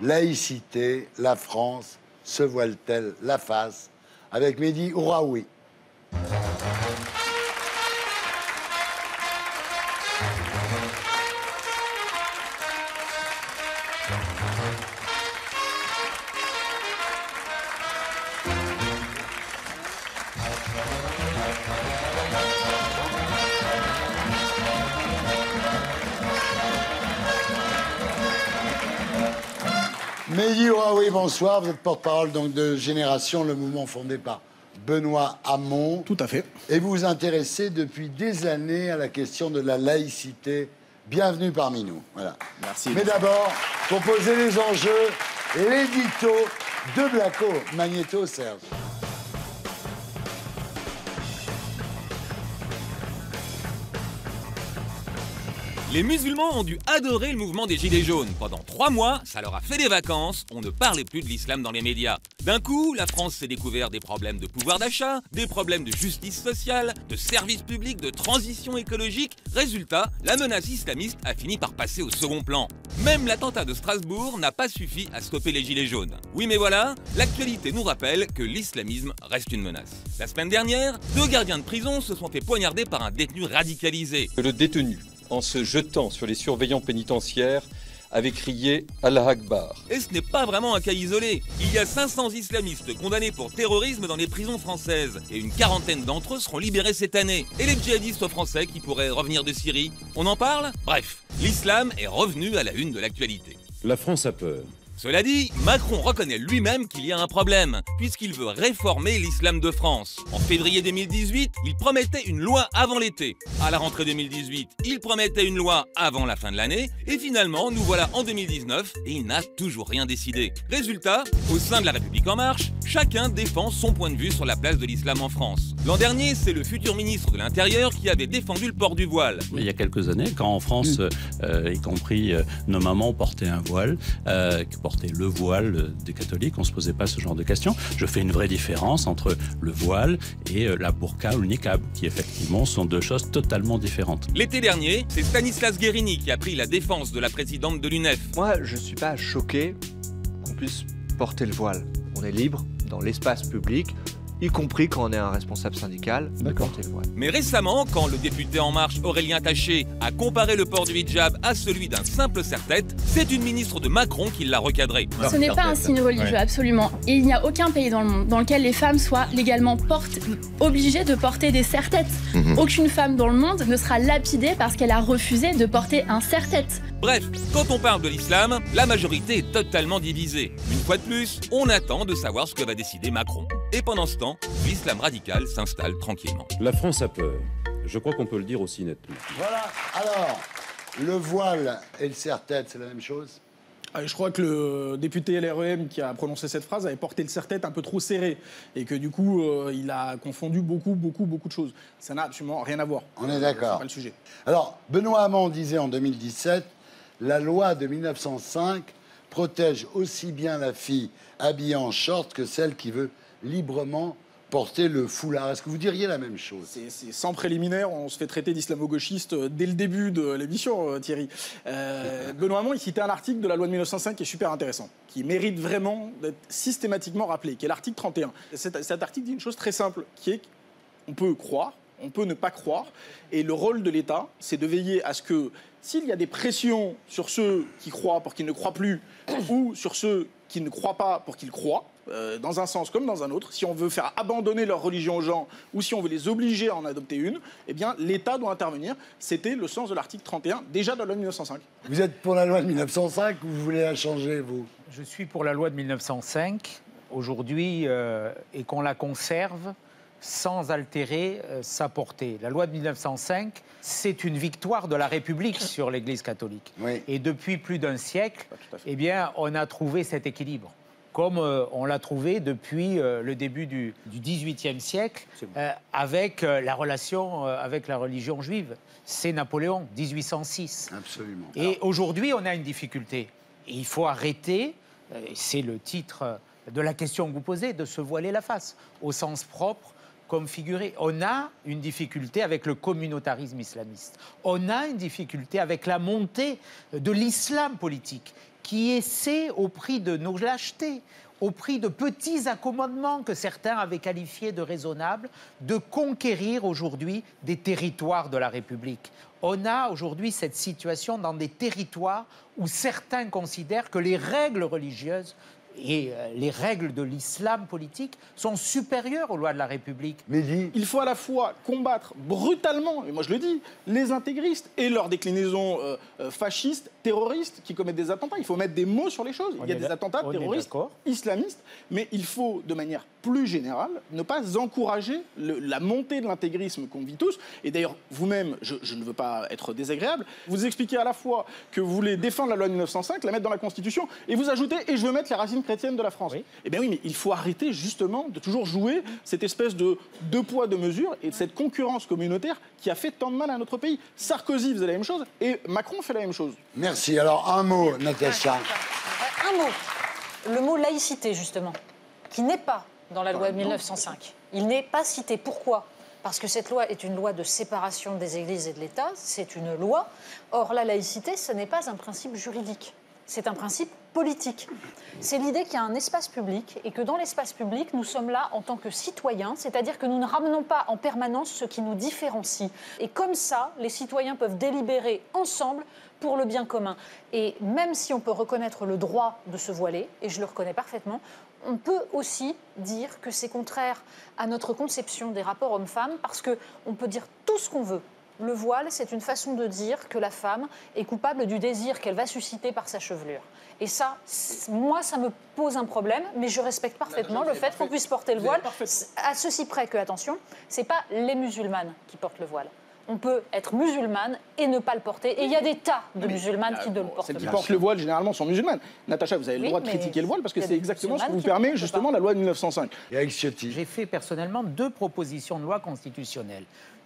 laïcité, la France se voile-t-elle la face? Avec Mehdi Ouraoui. Mehdi Ouraoui, bonsoir. Vous êtes porte-parole donc de Génération, le mouvement fondé par Benoît Hamon. Tout à fait. Et vous vous intéressez depuis des années à la question de la laïcité. Bienvenue parmi nous. Voilà. Merci. Mais d'abord, pour poser les enjeux, l'édito de Blacko. Magnéto, Serge. Les musulmans ont dû adorer le mouvement des Gilets jaunes. Pendant 3 mois, ça leur a fait des vacances, on ne parlait plus de l'islam dans les médias. D'un coup, la France s'est découvert des problèmes de pouvoir d'achat, des problèmes de justice sociale, de services publics, de transition écologique. Résultat, la menace islamiste a fini par passer au second plan. Même l'attentat de Strasbourg n'a pas suffi à stopper les Gilets jaunes. Oui mais voilà, l'actualité nous rappelle que l'islamisme reste une menace. La semaine dernière, 2 gardiens de prison se sont fait poignarder par un détenu radicalisé. Le détenu, en se jetant sur les surveillants pénitentiaires, avait crié « Allah Akbar ». Et ce n'est pas vraiment un cas isolé. Il y a 500 islamistes condamnés pour terrorisme dans les prisons françaises. Et une quarantaine d'entre eux seront libérés cette année. Et les djihadistes français qui pourraient revenir de Syrie, on en parle? Bref, l'islam est revenu à la une de l'actualité. La France a peur. Cela dit, Macron reconnaît lui-même qu'il y a un problème, puisqu'il veut réformer l'islam de France. En février 2018, il promettait une loi avant l'été. À la rentrée 2018, il promettait une loi avant la fin de l'année. Et finalement, nous voilà en 2019 et il n'a toujours rien décidé. Résultat, au sein de la République En Marche, chacun défend son point de vue sur la place de l'islam en France. L'an dernier, c'est le futur ministre de l'Intérieur qui avait défendu le port du voile. Il y a quelques années, quand en France, y compris nos mamans portaient un voile, porter le voile des catholiques, on ne se posait pas ce genre de questions. Je fais une vraie différence entre le voile et la burqa ou le niqab, qui effectivement sont 2 choses totalement différentes. L'été dernier, c'est Stanislas Guérini qui a pris la défense de la présidente de l'UNEF. Moi, je ne suis pas choqué qu'on puisse porter le voile. On est libre dans l'espace public, y compris quand on est un responsable syndical, de porter le voile. Mais récemment, quand le député En Marche Aurélien Taché a comparé le port du hijab à celui d'un simple serre-tête, c'est une ministre de Macron qui l'a recadré. Ce n'est pas un signe religieux, absolument. Et il n'y a aucun pays dans le monde dans lequel les femmes soient légalement obligées de porter des serre-têtes. Aucune femme dans le monde ne sera lapidée parce qu'elle a refusé de porter un serre-tête. Bref, quand on parle de l'islam, la majorité est totalement divisée. Une fois de plus, on attend de savoir ce que va décider Macron. Et pendant ce temps, l'islam radical s'installe tranquillement. La France a peur. Je crois qu'on peut le dire aussi nettement. Voilà. Alors, le voile et le serre-tête, c'est la même chose? Je crois que le député LREM qui a prononcé cette phrase avait porté le serre-tête un peu trop serré et que du coup, il a confondu beaucoup de choses. Ça n'a absolument rien à voir. On est d'accord. C'est pas le sujet. Alors, Benoît Hamon disait en 2017, la loi de 1905 protège aussi bien la fille habillée en short que celle qui veut librement porter le foulard. Est-ce que vous diriez la même chose? C'est sans préliminaire, on se fait traiter d'islamo-gauchiste dès le début de l'émission, Thierry. Benoît Hamon, il citait un article de la loi de 1905 qui est super intéressant, qui mérite vraiment d'être systématiquement rappelé, qui est l'article 31. Cet article dit une chose très simple, qui est qu'on peut croire, on peut ne pas croire, et le rôle de l'État, c'est de veiller à ce que, s'il y a des pressions sur ceux qui croient pour qu'ils ne croient plus, ou sur ceux qui ne croient pas pour qu'ils croient, dans un sens comme dans un autre, si on veut faire abandonner leur religion aux gens ou si on veut les obliger à en adopter une, eh bien l'État doit intervenir. C'était le sens de l'article 31, déjà dans la loi de 1905. Vous êtes pour la loi de 1905 ou vous voulez la changer, vous? Je suis pour la loi de 1905, aujourd'hui, et qu'on la conserve sans altérer sa portée. La loi de 1905, c'est une victoire de la République sur l'Église catholique. Oui. Et depuis plus d'un siècle, eh bien, on a trouvé cet équilibre. Comme on l'a trouvé depuis le début du XVIIIe siècle, avec la relation avec la religion juive. C'est Napoléon, 1806. Absolument. Et aujourd'hui, on a une difficulté. Il faut arrêter, c'est le titre de la question que vous posez, de se voiler la face, au sens propre comme figuré. On a une difficulté avec le communautarisme islamiste. On a une difficulté avec la montée de l'islam politique, qui essaie, au prix de nos lâchetés, au prix de petits accommodements que certains avaient qualifiés de raisonnables, de conquérir aujourd'hui des territoires de la République. On a aujourd'hui cette situation dans des territoires où certains considèrent que les règles religieuses et les règles de l'islam politique sont supérieures aux lois de la République. Il faut à la fois combattre brutalement, et moi je le dis, les intégristes et leurs déclinaisons fascistes, terroristes qui commettent des attentats. Il faut mettre des mots sur les choses. Il y a des attentats terroristes, islamistes, mais il faut, de manière plus générale, ne pas encourager la montée de l'intégrisme qu'on vit tous. Et d'ailleurs, vous-même, je ne veux pas être désagréable, vous expliquez à la fois que vous voulez défendre la loi de 1905, la mettre dans la Constitution, et vous ajoutez « et je veux mettre les racines chrétiennes de la France ». Eh bien oui, mais il faut arrêter justement de toujours jouer cette espèce de deux poids, deux mesures et de cette concurrence communautaire qui a fait tant de mal à notre pays. Sarkozy faisait la même chose et Macron fait la même chose. Merci. Alors un mot, Natacha. Un mot. Le mot laïcité, justement, qui n'est pas dans la loi de 1905. Il n'est pas cité. Pourquoi ? Parce que cette loi est une loi de séparation des églises et de l'État. C'est une loi. Or, la laïcité, ce n'est pas un principe juridique. C'est un principe politique. C'est l'idée qu'il y a un espace public et que dans l'espace public, nous sommes là en tant que citoyens, c'est-à-dire que nous ne ramenons pas en permanence ce qui nous différencie. Et comme ça, les citoyens peuvent délibérer ensemble pour le bien commun. Et même si on peut reconnaître le droit de se voiler, et je le reconnais parfaitement, on peut aussi dire que c'est contraire à notre conception des rapports hommes-femmes parce qu'on peut dire tout ce qu'on veut. Le voile, c'est une façon de dire que la femme est coupable du désir qu'elle va susciter par sa chevelure. Et ça, moi, ça me pose un problème, mais je respecte parfaitement le fait qu'on puisse porter le voile. À ceci près que, attention, ce n'est pas les musulmanes qui portent le voile. On peut être musulmane et ne pas le porter. Et il y a des tas de musulmanes qui ne le portent pas. Celles qui portent le voile, généralement, sont musulmanes. Natacha, vous avez le droit de critiquer le voile parce que c'est exactement ce que vous permet, justement, la loi de 1905. J'ai fait personnellement 2 propositions de loi constitutionnelle.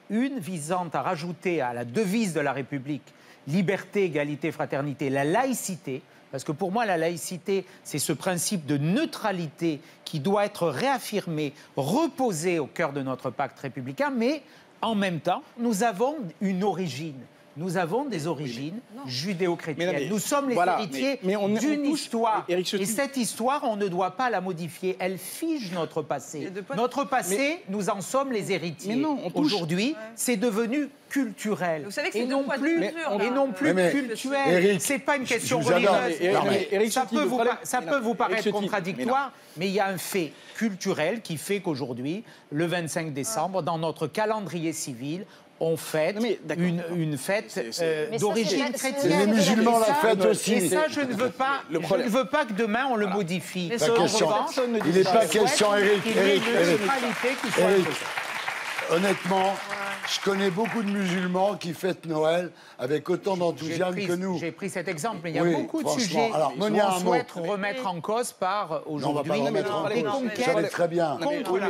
Une visant à rajouter à la devise de la République liberté, égalité, fraternité, la laïcité. Parce que pour moi, la laïcité, c'est ce principe de neutralité qui doit être réaffirmé, reposé au cœur de notre pacte républicain, mais en même temps, nous avons une origine. Nous avons des origines judéo-chrétiennes. Nous sommes les héritiers d'une histoire. Et cette histoire, on ne doit pas la modifier. Elle fige notre passé. Notre passé, nous en sommes les héritiers. Aujourd'hui, c'est devenu culturel. Vous savez que et non plus culturel. C'est pas une question religieuse. Ça peut vous paraître contradictoire, mais il y a un fait culturel qui fait qu'aujourd'hui, le 25 décembre, dans notre calendrier civil, on fête une fête d'origine chrétienne. Les musulmans la fêtent aussi. Et ça, je ne veux pas que demain on le modifie. Il n'est pas question, Eric. Honnêtement, je connais beaucoup de musulmans qui fêtent Noël avec autant d'enthousiasme que nous. J'ai pris cet exemple, mais il y a beaucoup de sujets qu'on souhaite remettre en cause par aujourd'hui les conquêtes très bien. contre la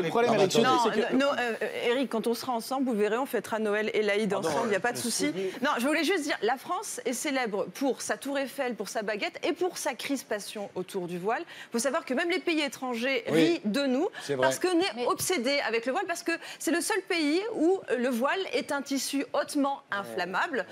Eric, quand on sera ensemble, vous verrez, on fêtera Noël et l'Aïd ensemble, il n'y a pas de souci. Non, je voulais juste dire, la France est célèbre pour sa tour Eiffel, pour sa baguette et pour sa crispation autour du voile. Il faut savoir que même les pays étrangers rient de nous parce qu'on est obsédés avec le voile, parce que c'est le seul pays où le voile est un tissu hautement inflammable.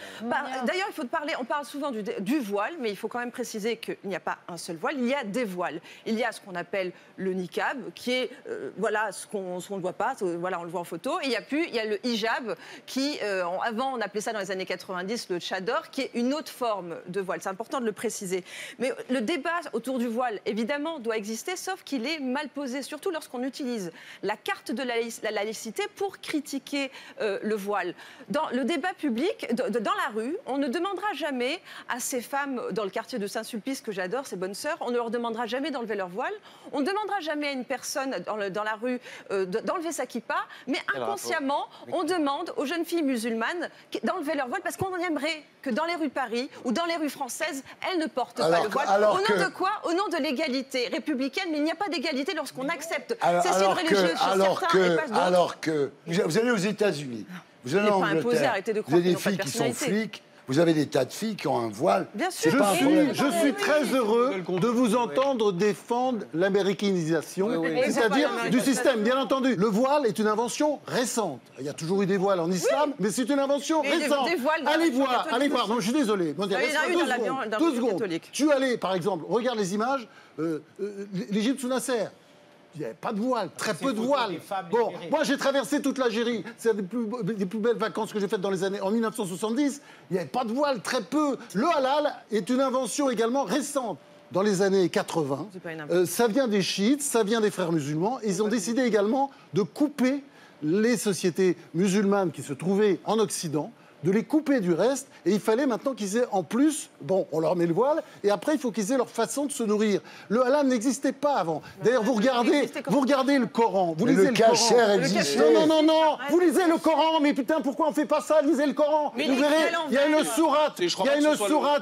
D'ailleurs, il faut parler, on parle souvent du voile, mais il faut quand même préciser qu'il n'y a pas un seul voile, il y a des voiles. Il y a ce qu'on appelle le niqab, qui est ce qu'on ne voit pas, on le voit en photo. Et il y a le hijab, qui, avant on appelait ça dans les années 90 le tchador, qui est une autre forme de voile. C'est important de le préciser. Mais le débat autour du voile, évidemment, doit exister, sauf qu'il est mal posé, surtout lorsqu'on utilise la carte de la laïcité pour critiquer le voile. Dans le débat public, dans la rue, on ne demandera jamais à ces femmes dans le quartier de Saint-Sulpice, que j'adore, ces bonnes sœurs, on ne leur demandera jamais d'enlever leur voile, on ne demandera jamais à une personne dans la rue d'enlever sa kippa, mais inconsciemment, on demande aux jeunes filles musulmanes d'enlever leur voile parce qu'on aimerait que dans les rues de Paris ou dans les rues françaises, elles ne portent pas le voile. Au nom de quoi ? Au nom de l'égalité républicaine, mais il n'y a pas d'égalité lorsqu'on accepte ces signes religieux chez certains et pas d'autres. Alors que vous allez aux États-Unis, vous allez en Angleterre, vous avez des filles qui sont flics, Vous avez des tas de filles qui ont un voile. Bien sûr. C'est pas un problème. Je suis très heureux de vous entendre défendre l'américanisation, c'est-à-dire du système, bien entendu. Le voile est une invention récente. Il y a toujours eu des voiles en islam, mais c'est une invention récente. Allez voir. Non, je suis désolé. Il y en a eu dans Deux la secondes. catholique. Tu allais, par exemple, regarde les images, l'Égypte sous Nasser. Il n'y avait pas de voile, très peu de voile. Bon, moi j'ai traversé toute l'Algérie. C'est des plus belles vacances que j'ai faites dans les années en 1970. Il n'y avait pas de voile, très peu. Le halal est une invention également récente. Dans les années 80, ça vient des chiites, ça vient des frères musulmans. Ils ont décidé également de couper les sociétés musulmanes qui se trouvaient en Occident, de les couper du reste, et il fallait maintenant qu'ils aient en plus, bon, on leur met le voile, et après il faut qu'ils aient leur façon de se nourrir. Le halal n'existait pas avant. D'ailleurs, vous regardez le Coran, vous lisez le Coran. existait. Non, vous lisez le Coran, mais putain, pourquoi on fait pas ça? Lisez le Coran. Vous verrez, il y a une sourate,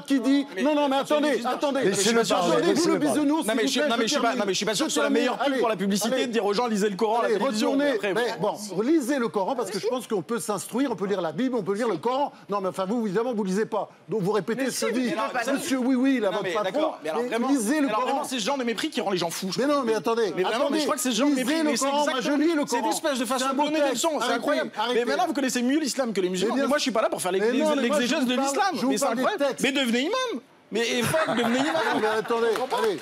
qui dit, non, mais attendez. Vous le bisounours. Non, mais je suis pas sûr que ce soit la meilleure pub pour la publicité de dire aux gens lisez le Coran à la télévision. Bon, lisez le Coran parce que je pense qu'on peut s'instruire, on peut lire la Bible, on peut lire le Coran. Non, mais enfin, vous, évidemment, vous lisez pas. Donc, vous répétez ce que dit Monsieur Oui, là, votre patron. Lisez le Coran. Vraiment, c'est ce genre de mépris qui rend les gens fous. Mais non, mais attendez. Mais vraiment, je crois que c'est ce genre de mépris. Lisez le Coran, moi, je lis le Coran. C'est une espèce de façon de donner des leçons. C'est incroyable. Mais maintenant, vous connaissez mieux l'islam que les musulmans. Mais moi, je suis pas là pour faire l'exégèse de l'islam. Mais c'est incroyable. Mais devenez imam. Mais devenez imam. Mais attendez, allez.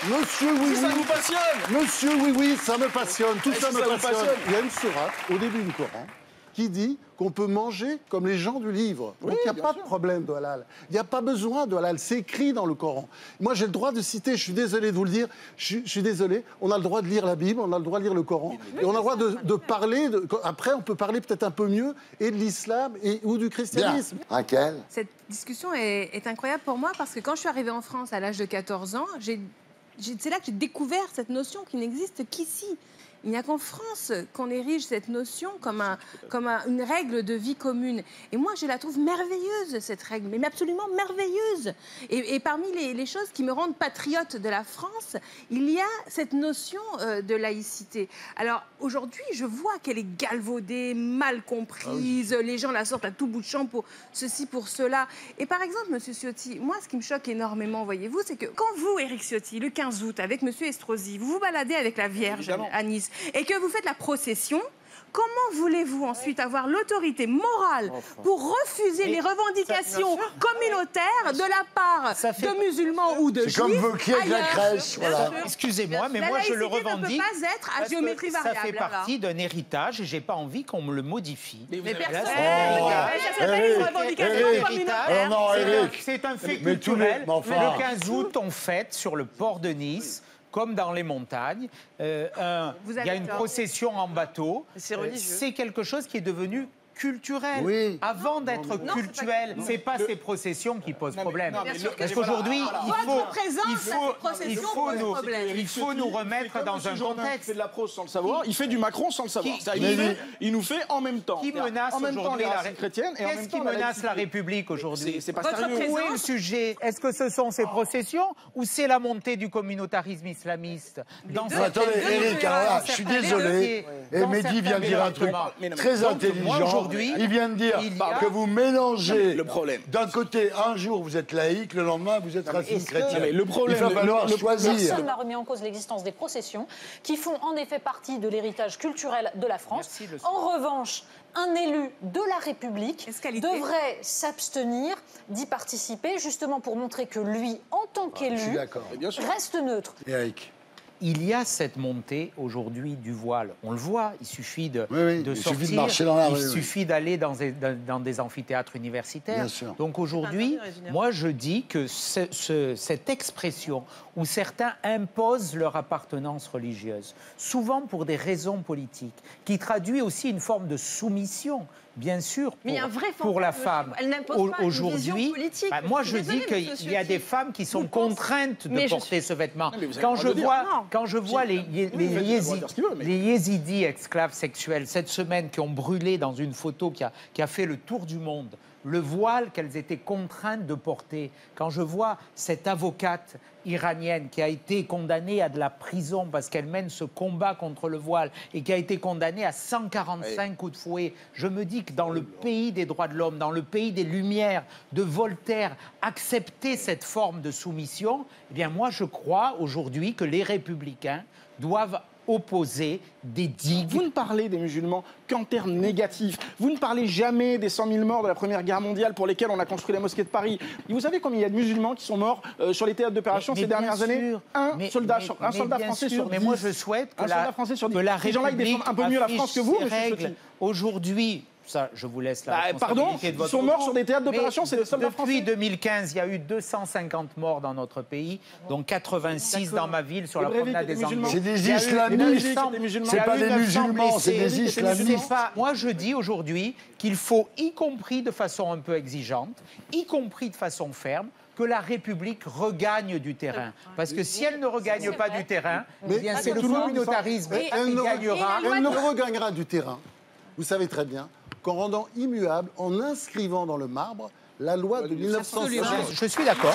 Monsieur Oui, ça vous passionne. Monsieur Oui, ça me passionne. Tout ça me passionne. Il y a une sourate au début du Coran qui dit qu'on peut manger comme les gens du livre. Donc il n'y a pas de problème de halal. Il n'y a pas besoin de halal. C'est écrit dans le Coran. Moi, j'ai le droit de citer, je suis désolé de vous le dire, je suis désolé, on a le droit de lire la Bible, on a le droit de lire le Coran, et on a le droit de parler, après on peut parler peut-être un peu mieux, et de l'islam ou du christianisme. Bien. Raquel. Cette discussion est incroyable pour moi parce que quand je suis arrivée en France à l'âge de 14 ans, c'est là que j'ai découvert cette notion qui n'existe qu'ici. Il n'y a qu'en France qu'on érige cette notion comme une règle de vie commune. Et moi, je la trouve merveilleuse, cette règle, mais absolument merveilleuse. Et parmi les choses qui me rendent patriote de la France, il y a cette notion de laïcité. Alors, aujourd'hui, je vois qu'elle est galvaudée, mal comprise, les gens la sortent à tout bout de champ pour ceci, pour cela. Et par exemple, M. Ciotti, moi, ce qui me choque énormément, voyez-vous, c'est que quand vous, Éric Ciotti, le 15 août, avec M. Estrosi, vous vous baladez avec la Vierge à Nice, et que vous faites la procession, comment voulez-vous ensuite avoir l'autorité morale pour refuser les revendications communautaires de la part de musulmans ou de juifs? C'est comme Vauquier avec la crèche. Voilà. Excusez-moi, mais moi je le revendique. Ça ne peut pas être à géométrie variable. Ça fait partie d'un héritage et j'ai pas envie qu'on me le modifie. Mais personne. Ça s'appelle une revendication communautaire. C'est un fait culturel. Le 15 août, on fête sur le port de Nice. Comme dans les montagnes, il y a une procession en bateau. C'est quelque chose qui est devenu culturel. Oui. Avant d'être culturel, c'est pas ces processions qui posent problème. Parce qu'aujourd'hui, il faut nous remettre dans un contexte. Il fait de la prose sans le savoir, il fait du Macron sans le savoir. Il nous fait en même temps. Qui menace aujourd'hui la chrétienne et en même temps Qu'est-ce qui menace la République aujourd'hui? C'est pas sérieux. Où est le sujet? Est-ce que ce sont ces processions ou c'est la montée du communautarisme islamiste? Attendez, Éric, alors là, je suis désolé. Et Mehdi vient de dire un truc très intelligent. Il vient de dire que vous mélangez le problème. D'un côté, un jour vous êtes laïque, le lendemain vous êtes raciste chrétien. Le problème, il va falloir choisir. Personne n'a remis en cause l'existence des processions qui font en effet partie de l'héritage culturel de la France. En revanche, un élu de la République devrait s'abstenir d'y participer justement pour montrer que lui, en tant qu'élu, reste neutre. Éric. Il y a cette montée aujourd'hui du voile. On le voit, il suffit de sortir, suffit de marcher dans la rue, il suffit d'aller dans des amphithéâtres universitaires. Donc aujourd'hui, moi je dis que cette expression où certains imposent leur appartenance religieuse, souvent pour des raisons politiques, qui traduit aussi une forme de soumission, bien sûr, pour la femme. Elle n'impose pas aujourd'hui. Moi, je dis qu'il y a des femmes qui sont contraintes de porter ce vêtement. Quand je vois les yézidis esclaves sexuels cette semaine qui ont brûlé dans une photo qui a fait le tour du monde le voile qu'elles étaient contraintes de porter. Quand je vois cette avocate iranienne qui a été condamnée à de la prison parce qu'elle mène ce combat contre le voile et qui a été condamnée à 145 coups de fouet, je me dis que dans le pays des droits de l'homme, dans le pays des Lumières, de Voltaire, accepter cette forme de soumission, eh bien moi je crois aujourd'hui que les républicains doivent opposer des digues. Vous ne parlez des musulmans qu'en termes négatifs. Vous ne parlez jamais des 100 000 morts de la Première Guerre mondiale pour lesquels on a construit la mosquée de Paris. Et vous savez combien il y a de musulmans qui sont morts sur les théâtres d'opération ces dernières années? Un soldat français sur 10. Mais moi je souhaite que soldat français sur 10. la Ces gens-là, ils défendent un peu mieux la France que vous, monsieur Chauty. Aujourd'hui, ça, je vous laisse la responsabilité de votre ils sont morts propos. sur des théâtres d'opération, c'est les soldats français. Depuis 2015, il y a eu 250 morts dans notre pays, dont 86 dans ma ville sur la promenade des Anglais. C'est des islamistes, c'est pas des musulmans, c'est des islamistes. Moi, je dis aujourd'hui qu'il faut, y compris de façon un peu exigeante, y compris de façon ferme, que la République regagne du terrain. Parce que si elle ne regagne pas du terrain, eh bien c'est le communautarisme qui gagnera. Elle ne regagnera du terrain, vous savez très bien, qu'en rendant immuable, en inscrivant dans le marbre la loi de 1905. Je suis d'accord.